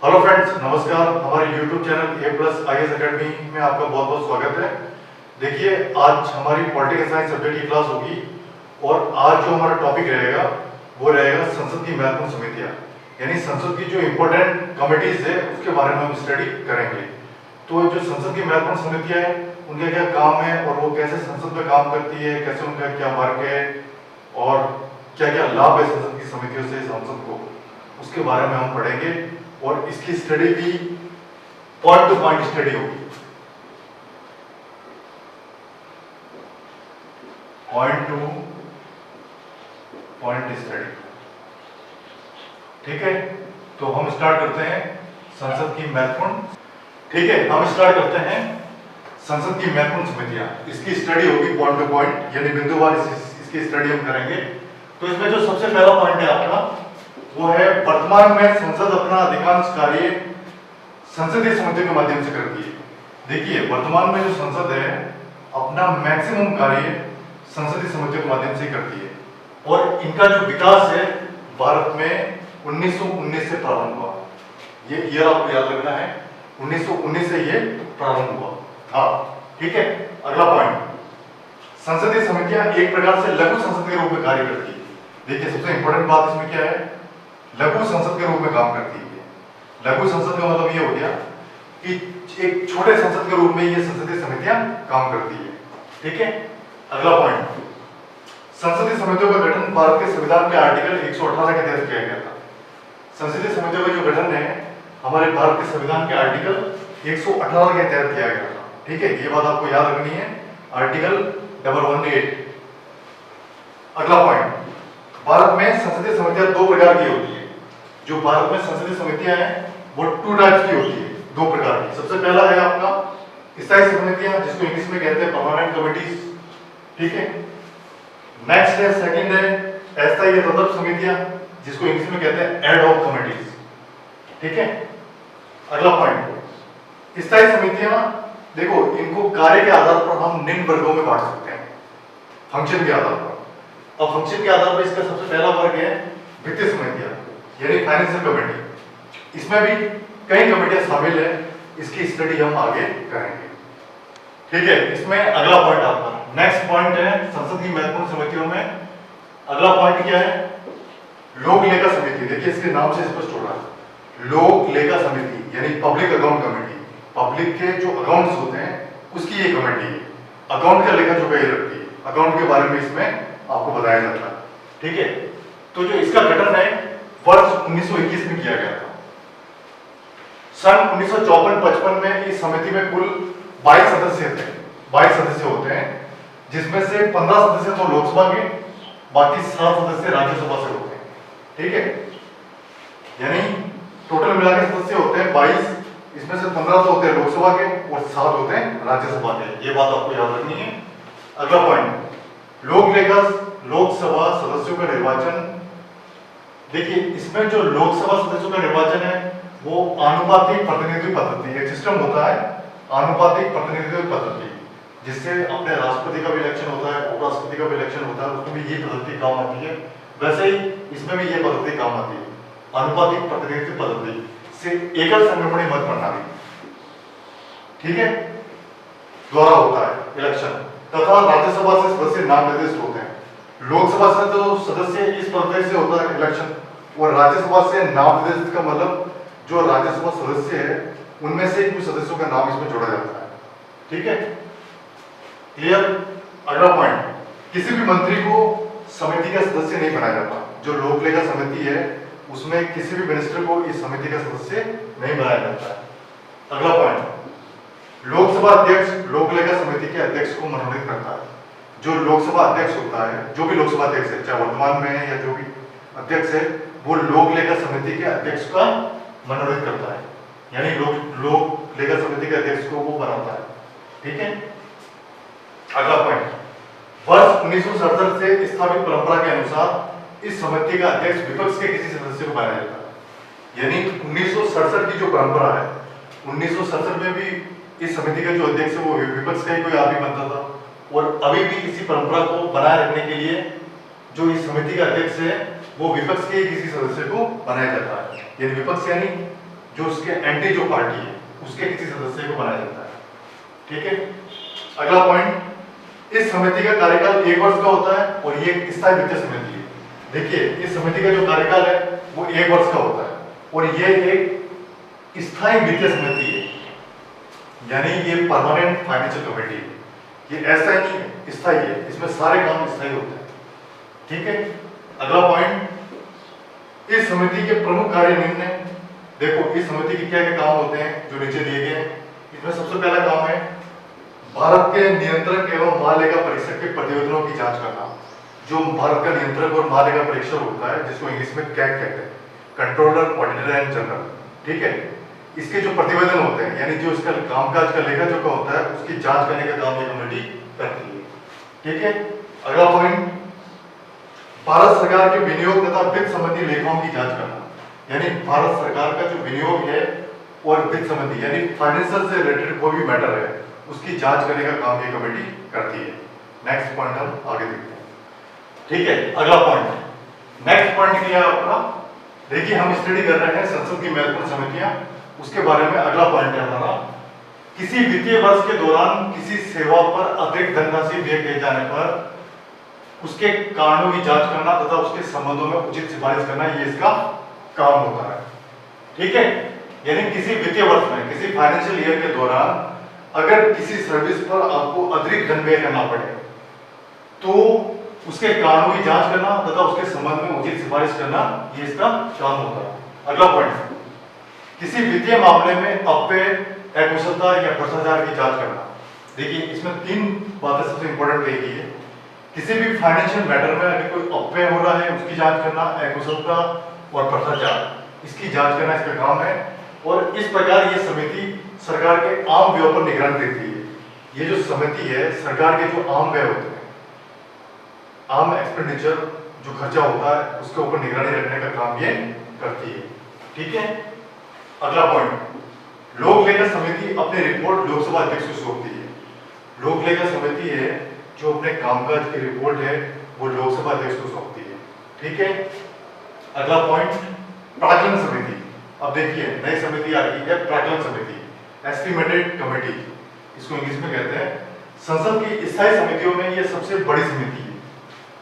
Hello friends, नमस्कार। हमारे YouTube channel A+IAS academy में आपका बहुत बहुत स्वागत है। देखिए, आज हमारी पॉलिटिकल साइंस सब्जेक्ट की क्लास होगी और आज जो हमारा टॉपिक रहेगा वो रहेगा संसद की महत्वपूर्ण समितियां, यानी संसद की जो इम्पोर्टेंट कमिटीज है उसके बारे में हम स्टडी करेंगे। तो जो संसद की महत्वपूर्ण समितियां हैं उनका क्या काम है और वो कैसे संसद में काम करती है, कैसे उनका क्या वर्क है और क्या क्या लाभ है संसद की समितियों से संसद को, उसके बारे में हम पढ़ेंगे। और इसकी स्टडी भी पॉइंट टू पॉइंट स्टडी होगी, पॉइंट टू पॉइंट स्टडी। ठीक है, तो हम स्टार्ट करते हैं संसद की महत्वपूर्ण। ठीक है, हम स्टार्ट करते हैं संसद की महत्वपूर्ण समितियां। इसकी स्टडी होगी पॉइंट टू पॉइंट, यानी बिंदुवार इसकी स्टडी हम करेंगे। तो इसमें जो सबसे पहला पॉइंट है आपका वो है वर्तमान में संसद अपना अधिकांश कार्य संसदीय समितियों के माध्यम से करती है। देखिए, वर्तमान में जो संसद है अपना मैक्सिमम कार्य संसदीय समितियों के माध्यम से करती है और इनका जो विकास है भारत में 1919 से प्रारंभ हुआ। ये ईयर आपको याद रखना है, 1919 से ये प्रारंभ हुआ। हाँ, ठीक है। अगला पॉइंट, संसदीय समितियां एक प्रकार से लघु संसद के रूप में कार्य करती है। देखिए, सबसे इंपॉर्टेंट बात इसमें क्या है, लघु संसद के रूप में काम करती है। लघु संसद का मतलब ये हो गया कि एक छोटे संसद के रूप में ये संसदीय समितियां काम करती है। ठीक है। अगला पॉइंट, संसदीय समितियों का गठन भारत के संविधान के आर्टिकल 118 के तहत किया गया था। संसदीय समितियों का जो गठन है हमारे भारत के संविधान के आर्टिकल 118 के तहत किया गया था। ठीक है, ये बात आपको याद रखनी है, आर्टिकल 118। अगला पॉइंट, भारत में संसदीय समितियां दो प्रकार की होती है। जो भारत में संसदीय समितियां हैं वो टू टाइप्स की होती है, दो प्रकार की। सबसे पहला है आपका स्थायी समितियां, जिसको इंग्लिश में कहते हैं परमानेंट कमिटीज। ठीक है। नेक्स्ट है, सेकंड है अस्थायी या तदर्थ समितियां, जिसको इंग्लिश में कहते हैं एड हॉक कमिटीज। ठीक है। अगला पॉइंट, स्थायी समितियां, देखो इनको कार्य के आधार पर हम निम्न वर्गों में बांट सकते हैं, फंक्शन के आधार पर। अब फंक्शन के आधार पर इसका सबसे पहला वर्ग है वित्तीय समितियां, यानी फाइनेंशियल कमेटी। इसमें भी कई कमेटियां शामिल है, इसकी स्टडी हम आगे करेंगे। ठीक है। इसमें अगला पॉइंट आपका नेक्स्ट पॉइंट है संसद की महत्वपूर्ण समितियों में। अगला पॉइंट क्या है, लोक लेखा समिति। देखिए, इसके नाम से स्पष्ट हो रहा है, लोक लेखा समिति यानी पब्लिक अकाउंट कमेटी। पब्लिक के जो अकाउंट्स होते हैं उसकी ये कमेटी है, अकाउंट का लेखा जोखा ये रखती है, अकाउंट के बारे में इसमें आपको बताया जाता है। ठीक है। तो जो इसका गठन है वर्ष 1921 में किया गया था। सन 1954-55 में इस समिति में कुल 22 सदस्य थे, 22 सदस्य होते हैं, जिसमें से 15 सदस्य तो लोकसभा के, बाकी 7 सदस्य राज्यसभा से होते हैं। ठीक है, यानी टोटल मिला के सदस्य होते हैं 22, इसमें से 15 तो होते हैं लोकसभा के और 7 होते हैं राज्यसभा के। ये बात आपको याद रखनी है। अगला पॉइंट, लोक लेखा लोकसभा सदस्यों का निर्वाचन। देखिए, इसमें जो लोकसभा सदस्यों का निर्वाचन है वो आनुपातिक प्रतिनिधित्व पद्धति, एक सिस्टम होता है आनुपातिक प्रतिनिधित्व पद्धति, जिससे अपने राष्ट्रपति का भी इलेक्शन होता है, उपराष्ट्रपति का भी इलेक्शन होता है, उसमें भी ये पद्धति काम आती है। वैसे ही इसमें भी ये पद्धति काम आती है, आनुपातिक प्रतिनिधित्व पद्धति से एकल संक्रमणीय मत प्रणाली, ठीक है, द्वारा होता है इलेक्शन, तथा राज्यसभा से सदस्य नाम निर्दिष्ट होते हैं। लोकसभा से तो सदस्य इस पद्धति से होता है इलेक्शन, और राज्यसभा से नाम निर्दिष्ट का मतलब जो राज्यसभा सदस्य है उनमें से कुछ सदस्यों का नाम इसमें जोड़ा जाता है। ठीक है, क्लियर। अगला पॉइंट, किसी भी मंत्री को समिति का सदस्य नहीं बनाया जाता। जो लोक लेखा समिति है उसमें किसी भी मिनिस्टर को इस समिति का सदस्य नहीं बनाया जाता है। अगला पॉइंट, लोकसभा अध्यक्ष लोक लेखा समिति के अध्यक्ष को मनोनीत करता है। जो लोकसभा अध्यक्ष होता है, जो भी लोकसभा अध्यक्ष है, चाहे वर्तमान में है या जो भी अध्यक्ष है, वो लोक लेखा समिति के अध्यक्ष का मनोनीत करता है, यानी लोक लेखा समिति के अध्यक्ष को वो बनाता है। ठीक है। अगला पॉइंट, वर्ष 1967 से स्थापित परंपरा के अनुसार इस समिति का अध्यक्ष विपक्ष के किसी सदस्य को बनाया जाता है। यानी 1967 की जो परंपरा है, 1967 में भी इस समिति का जो अध्यक्ष है वो विपक्ष का ही कोई आदमी बनता था, और अभी भी इसी परंपरा को बनाए रखने के लिए जो इस समिति का अध्यक्ष है वो विपक्ष के किसी सदस्य को बनाया जाता है। ये विपक्ष यानी जो उसके एंटी जो पार्टी है उसके किसी सदस्य को बनाया जाता है। ठीक है, अगला पॉइंट, इस समिति का कार्यकाल 1 वर्ष का होता है और ये स्थायी वित्तीय समिति है। देखिए, इस समिति का जो कार्यकाल है वो 1 वर्ष का होता है और ये एक स्थायी वित्तीय समिति है, यानी ये परमानेंट फाइनेंशियल कमेटी है। ये ऐसा ही नहीं है, स्थायी है, इसमें सारे काम स्थायी होते हैं। ठीक है, अगला पॉइंट, इस समिति के प्रमुख कार्य निम्न है। देखो, इस समिति के क्या क्या काम होते हैं जो नीचे दिए गए हैं। इसमें सबसे पहला काम है भारत के नियंत्रक एवं महालेखा परीक्षक के प्रतिवेदनों की जांच करना। जो भारत का नियंत्रक और महालेखा परीक्षक होता है, जिसको इंग्लिश में कैग कहते हैं, कंट्रोलर, ऑडिटर एंड जनरल। ठीक है, इसके जो प्रतिवेदन होते हैं, यानी जो इसका कामकाज का लेखा जोखा होता है, उसकी जांच करने का काम ये कमेटी करती है। ठीक है, अगला पॉइंट, भारत सरकार के विनियोग तथा वित्त संबंधी लेखाओं की जांच करना। यानी भारत सरकार का जो विनियोग है और वित्त संबंधी यानी फाइनेंशियल से रिलेटेड कोई भी मैटर है, उसकी जांच करने का काम ये कमेटी करती है। नेक्स्ट पॉइंट हम आगे देखते हैं। ठीक है, अगला पॉइंट, नेक्स्ट पॉइंट क्या है अपना, देखिए हम स्टडी कर रहे हैं संसद की महत्वपूर्ण समितियां, उसके बारे में अगला पॉइंट है हमारा, किसी वित्तीय वर्ष के दौरान किसी सेवा पर अतिरिक्त धनराशि व्यय किए जाने पर उसके कारणों की जांच करना तथा उसके संबंधों में उचित सिफारिश करना, ये इसका काम होता है। ठीक है, यानी किसी वित्तीय वर्ष में, किसी फाइनेंशियल ईयर के दौरान अगर किसी सर्विस पर आपको अतिरिक्त धन व्यय करना पड़े तो उसके कारणों की जांच करना तथा उसके संबंध में उचित सिफारिश करना, ये इसका काम होता है। अगला पॉइंट, किसी वित्तीय मामले में अपव्यय, अकुशलता या भ्रष्टाचार की जांच करना। देखिए, इसमें 3 बातें सबसे इंपॉर्टेंट रहेगी है। किसी भी फाइनेंशियल मैटर में अगर कोई अपव्यय हो रहा है उसकी जांच करना, अकुशलता और भ्रष्टाचार, इसकी जांच करना इसका काम है। और इस प्रकार ये समिति सरकार के आम व्यय पर निगरानी देती है। ये जो समिति है सरकार के जो आम व्यय होते हैं, आम एक्सपेंडिचर जो खर्चा होता है, उसके ऊपर निगरानी रखने का काम ये करती है। ठीक है, अगला पॉइंट, लोक लेखा समिति अपनी रिपोर्ट लोकसभा अध्यक्ष को सौंपती है। लोक लेखा समिति है जो अपने कामकाज की रिपोर्ट है वो लोकसभा अध्यक्ष को सौंपती है। ठीक है, अगला पॉइंट, प्राक्कलन समिति। अब देखिए, नई समिति आ गई है प्राक्कलन समिति, एस्टिमेटेड कमेटी, इसको इंग्लिश में कहते हैं। संसद की स्थायी समितियों में ये सबसे बड़ी समिति है।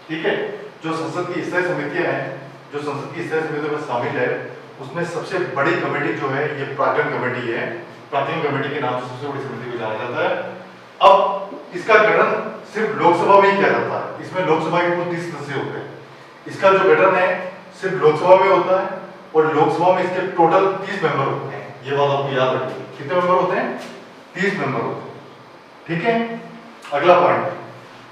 ठीक है, जो संसद की स्थायी समितियां हैं, जो संसद की स्थायी समितियों में शामिल है, उसमें सबसे बड़ी कमेटी जो है ये प्राक्कलन कमेटी है। प्राक्कलन कमेटी के नाम से सबसे बड़ी समिति को जाना जाता है। अब इसका गठन सिर्फ लोकसभा में ही किया जाता है। इसमें लोकसभा के कुल 30 सदस्य होते हैं। इसका जो गठन है सिर्फ लोकसभा में होता है और लोकसभा में इसके टोटल 30 मेंबर होते हैं। ये बात आपको याद रखिए, कितने मेंबर होते हैं? 30 मेंबर होते हैं। ठीक है, अगला पॉइंट,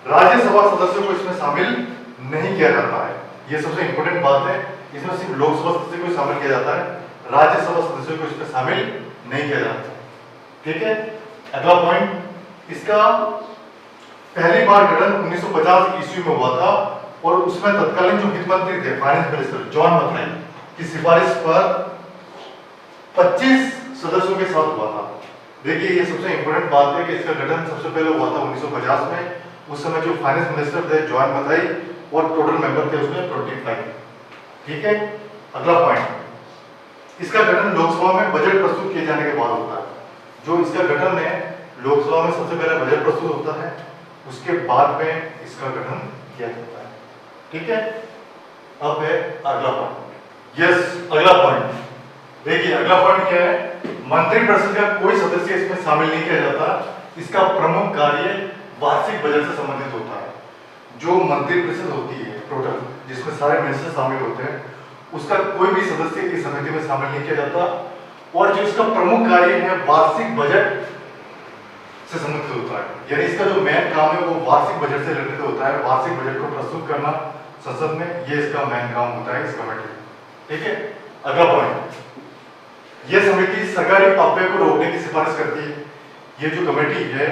राज्यसभा सदस्यों को इसमें शामिल नहीं किया जाता है। ये सबसे इंपॉर्टेंट बात है, इसमें सिर्फ लोकसभा सदस्य को शामिल किया जाता है, राज्यसभा सदस्यों को इसमें शामिल नहीं किया जाता। ठीक है, अगला पॉइंट, इसका पहली बार गठन 1950 ईस्वी में हुआ था और उसमें तत्कालीन जो वित्त मंत्री थे, फाइनेंस मिनिस्टर जॉन मथाई की सिफारिश पर 25 सदस्यों के साथ हुआ था। देखिए, ये सबसे इंपॉर्टेंट बात है कि इसका गठन सबसे पहले हुआ था 1950 में। उस समय जो फाइनेंस मिनिस्टर थे जॉन मथाई और टोटल मेंबर थे उसमें 25। ठीक है, अगला पॉइंट, इसका गठन लोकसभा में बजट प्रस्तुत किए जाने के बाद होता है। जो इसका गठन है, लोकसभा में सबसे पहले बजट प्रस्तुत होता है, उसके बाद में इसका गठन किया जाता है। ठीक है, अब है अगला पॉइंट। यस, अगला पॉइंट देखिए, अगला पॉइंट क्या है, मंत्रिपरिषद का कोई सदस्य इसमें शामिल नहीं किया जाता। इसका प्रमुख कार्य वार्षिक बजट से संबंधित होता है। जो मंत्रिपरिषद होती है टोटल, जिसमें सारे मिनिस्टर शामिल होते हैं, उसका कोई भी सदस्य इस समिति में शामिल नहीं किया जाता। और जो इसका प्रमुख कार्य है वार्षिक बजट से संबंधित होता है, यानी इसका जो मेन काम है वो वार्षिक बजट से रिलेटेड होता है। वार्षिक बजट को प्रस्तुत करना संसद में, ये इसका मेन काम होता है इस कमेटी। ठीक है, अगला पॉइंट, यह समिति सरकारी अपव्यय को रोकने की सिफारिश करती है। ये जो कमेटी है,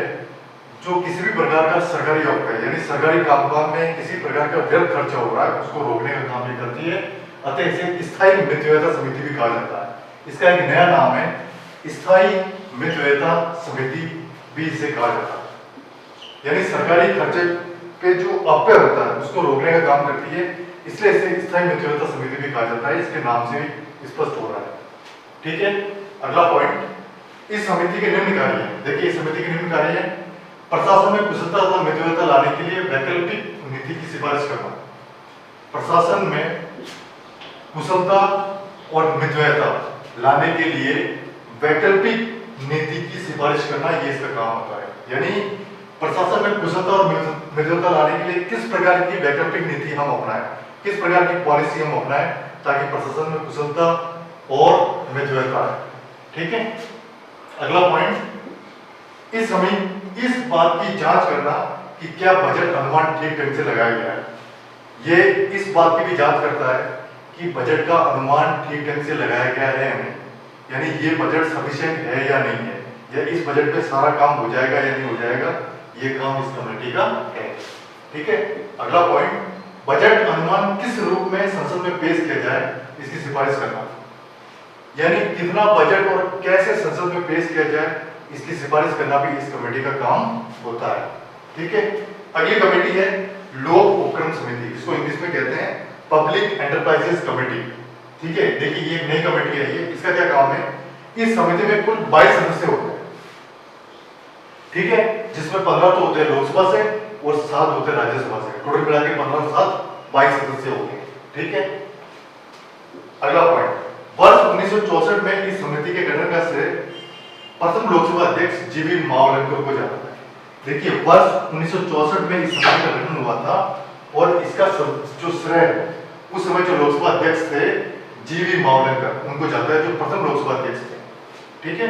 जो किसी भी प्रकार का सरकारी अपव्यय यानी सरकारी कामकाज में किसी प्रकार का व्यर्थ खर्चा हो रहा है उसको रोकने का काम ये करती है। अतः इसे स्थायी मितव्ययता समिति भी कहा जाता है। इसका एक नया नाम है स्थायी मितव्ययता समिति भी इसे कहा जाता है। यानी सरकारी खर्चे पे जो अपव्यय होता है उसको रोकने का काम करती है, इसलिए इसे स्थायी मितव्ययता समिति भी कहा जाता है। इसके नाम से भी स्पष्ट हो रहा है। ठीक है, अगला पॉइंट, इस समिति के निम्न कार्य हैं। देखिए इस समिति के निम्न कार्य हैं, प्रशासन में कुशलता तथा मितव्ययता लाने के लिए वैकल्पिक नीति की सिफारिश करना। प्रशासन में कुशलता और मितव्ययता लाने के लिए वैकल्पिक नीति की सिफारिश करना, ये इसका काम होता है। यानी प्रशासन में कुशलता और मितव्ययता लाने के लिए किस प्रकार की वैकल्पिक नीति हम अपनाएं, किस प्रकार की पॉलिसी हम अपनाएं ताकि प्रशासन में कुशलता और मितव्ययता है। ठीक है, अगला पॉइंट, इस बात की जांच करना कि क्या बजट अनुमान ठीक ढंग से लगाया गया है। ये इस बात की भी जांच करता है कि बजट का अनुमान ठीक ढंग से लगाया गया है या नहीं, यानी ये बजट सफिशिएंट है या नहीं है, या इस बजट में सारा काम हो जाएगा या नहीं हो जाएगा, ये काम इस कमेटी का है। ठीक है, अगला पॉइंट, बजट अनुमान किस रूप में संसद में पेश किया जाए, इसकी सिफारिश करना। यानी कितना बजट और कैसे संसद में पेश किया जाए, इसकी सिफारिश करना भी इस कमेटी का काम होता है। ठीक है, अगली कमेटी है लोक उपक्रम समिति, इसको इंग्लिश में कहते हैं पब्लिक एंटरप्राइजेस कमेटी। ठीक है, देखिए ये एक नई कमेटी है, ये इसका क्या काम है, इस समिति में कुल 22 सदस्य होते हैं। ठीक है, जिसमें 15 तो होते हैं लोकसभा से और 7 होते हैं राज्यसभा से, टोटल मिला के 15 7 22 सदस्य होते हैं। ठीक है, अगला पॉइंट, वर्ष 1964 में इस समिति के गठन का श्रेय प्रथम लोकसभा अध्यक्ष जीवी मावलंकर को जाता है। देखिए वर्ष 1964 में इस समिति का गठन हुआ था और इसका जो श्रेय उस समय जो लोकसभा अध्यक्ष थे जीवी मावलंकर, उनको जाता है, जो प्रथम लोकसभा अध्यक्ष थे। ठीक है,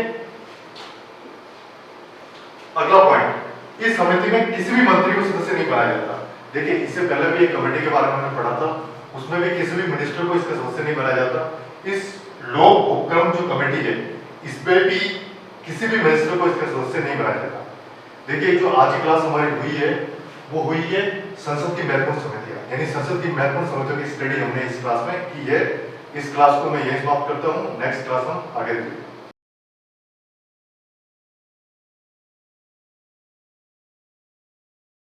अगला पॉइंट, इस समिति में किसी भी मंत्री को सदस्य नहीं बनाया जाता। देखिए इससे पहले भी एक कमेटी के बारे में हमने पढ़ा था, उसमें भी किसी भी मिनिस्टर को इसका सदस्य नहीं बनाया जाता। इस लोक उपक्रम जो कमेटी है, इसमें भी किसी भी मिनिस्टर को इसका सदस्य नहीं बनाया जाता। देखिए जो आज की क्लास हमारी हुई है, वो हुई है संसद की महत्वपूर्ण समितियां, यानी संसद की महत्वपूर्ण समितियों की स्टडी हमने इस क्लास में की है। इस क्लास को मैं यही समाप्त करता हूँ, नेक्स्ट क्लास हम आगे देखेंगे।